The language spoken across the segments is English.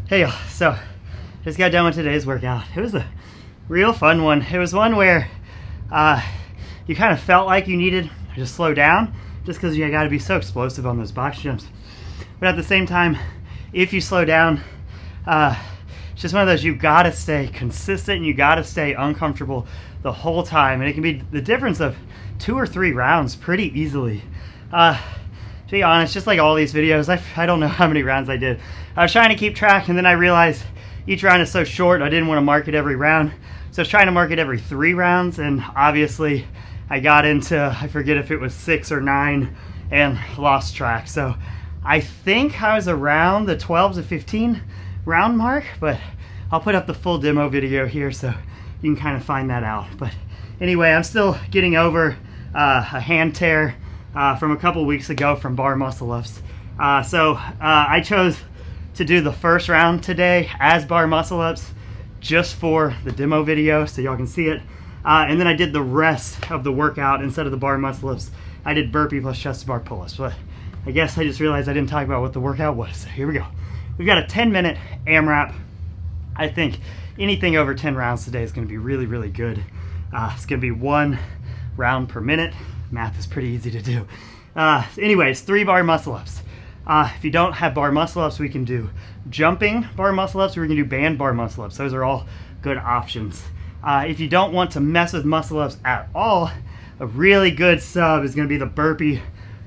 Hey y'all, so just got done with today's workout. It was a real fun one. It was one where you kind of felt like you needed to slow down just because you got to be so explosive on those box jumps. But at the same time, if you slow down, it's just one of those, you got to stay consistent and you got to stay uncomfortable the whole time. And it can be the difference of 2 or 3 rounds pretty easily. To be honest, just like all these videos, I don't know how many rounds I did. I was trying to keep track, and then I realized each round is so short, I didn't want to mark it every round. So I was trying to mark it every 3 rounds, and obviously I got into, I forget if it was 6 or 9, and lost track. So I think I was around the 12 to 15 round mark, but I'll put up the full demo video here so you can kind of find that out. But anyway, I'm still getting over a hand tear from a couple weeks ago from bar muscle ups. So I chose to do the first round today as bar muscle ups just for the demo video so y'all can see it. And then I did the rest of the workout instead of the bar muscle ups. I did burpee plus chest to bar pull-ups. But I guess I just realized I didn't talk about what the workout was. So here we go. We've got a 10-minute AMRAP. I think anything over 10 rounds today is going to be really, really good. It's going to be 1 round per minute. Math is pretty easy to do. Anyways, 3 bar muscle ups. If you don't have bar muscle ups, we can do jumping bar muscle ups, or we can do band bar muscle ups. Those are all good options. If you don't want to mess with muscle ups at all, a really good sub is going to be the burpee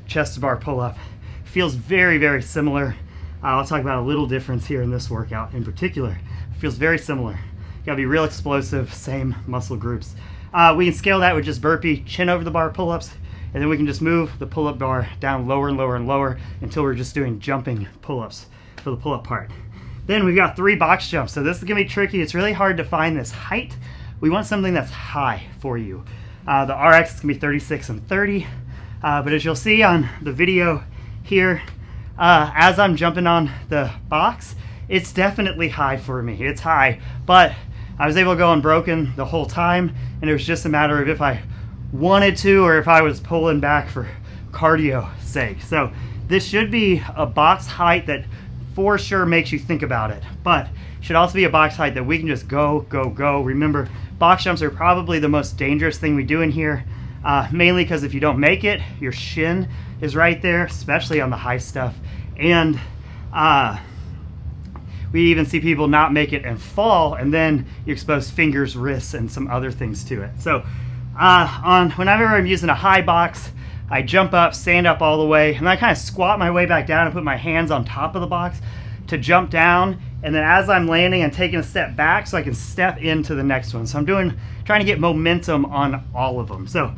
chest to bar pull up. Feels very, very similar. I'll talk about a little difference here in this workout in particular. It feels very similar. You gotta be real explosive, same muscle groups. We can scale that with just burpee, chin over the bar pull-ups, and then we can just move the pull-up bar down lower and lower and lower until we're just doing jumping pull-ups for the pull-up part. Then we've got 3 box jumps. So this is gonna be tricky. It's really hard to find this height. We want something that's high for you. The RX is gonna be 36 and 30, but as you'll see on the video here, as I'm jumping on the box, it's definitely high for me. It's high, but I was able to go unbroken the whole time, and it was just a matter of if I wanted to or if I was pulling back for cardio sake. So this should be a box height that for sure makes you think about it, but it should also be a box height that we can just go, go, go. Remember, box jumps are probably the most dangerous thing we do in here, mainly because if you don't make it, your shin is right there, especially on the high stuff. And we even see people not make it and fall, and then you expose fingers, wrists, and some other things to it. So whenever I'm using a high box, I jump up, stand up all the way, and I kind of squat my way back down and put my hands on top of the box to jump down. And then as I'm landing, I'm taking a step back so I can step into the next one. So I'm trying to get momentum on all of them. So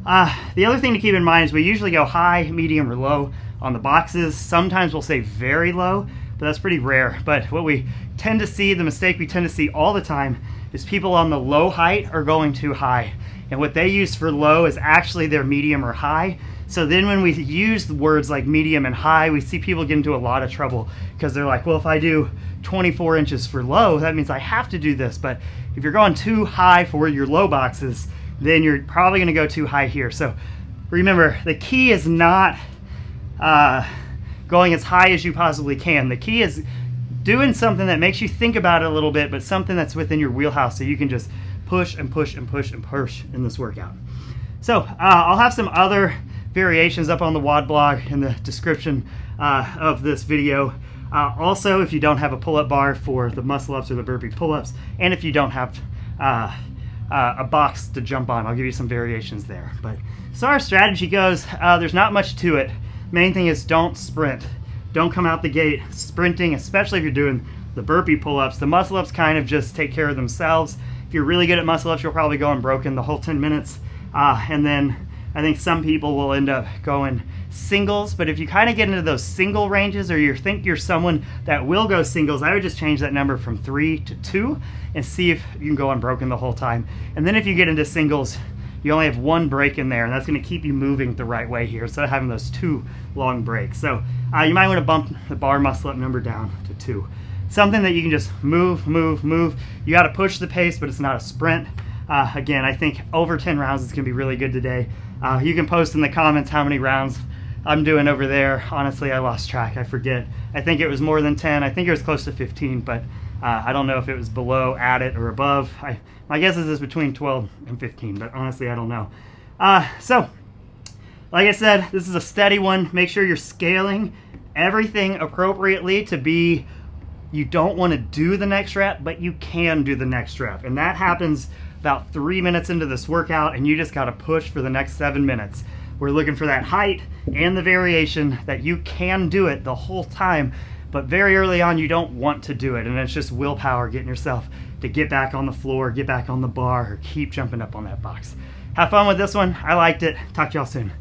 the other thing to keep in mind is we usually go high, medium, or low on the boxes. Sometimes we'll say very low, but that's pretty rare. But what we tend to see, the mistake we tend to see all the time, is people on the low height are going too high. And what they use for low is actually their medium or high. So then when we use the words like medium and high, we see people get into a lot of trouble because they're like, well, if I do 24 inches for low, that means I have to do this. But if you're going too high for your low boxes, then you're probably going to go too high here. So remember, the key is not going as high as you possibly can. The key is doing something that makes you think about it a little bit, but something that's within your wheelhouse so you can just push and push and push and push in this workout. So I'll have some other variations up on the WOD blog in the description of this video. Also, if you don't have a pull-up bar for the muscle-ups or the burpee pull-ups, and if you don't have a box to jump on, I'll give you some variations there. But so our strategy goes, there's not much to it. Main thing is don't sprint. Don't come out the gate sprinting, especially if you're doing the burpee pull-ups. The muscle-ups kind of just take care of themselves. If you're really good at muscle-ups, you'll probably go unbroken the whole 10 minutes. And then I think some people will end up going singles, but if you kind of get into those single ranges, or you think you're someone that will go singles, I would just change that number from 3 to 2 and see if you can go unbroken the whole time. And then if you get into singles, you only have 1 break in there, and that's going to keep you moving the right way here instead of having those 2 long breaks. So you might want to bump the bar muscle up number down to 2. Something that you can just move, move, move. You got to push the pace, but it's not a sprint. Again, I think over 10 rounds is going to be really good today. You can post in the comments how many rounds I'm doing over there. Honestly, I lost track. I forget. I think it was more than 10. I think it was close to 15, but I don't know if it was below, at it, or above. My guess is it's between 12 and 15, but honestly, I don't know. So, like I said, this is a steady one. Make sure you're scaling everything appropriately to be, you don't want to do the next rep, but you can do the next rep. And that happens about 3 minutes into this workout, and you just got to push for the next 7 minutes. We're looking for that height and the variation that you can do it the whole time, but very early on you don't want to do it, and it's just willpower getting yourself to get back on the floor, get back on the bar, or keep jumping up on that box. Have fun with this one. I liked it. Talk to y'all soon.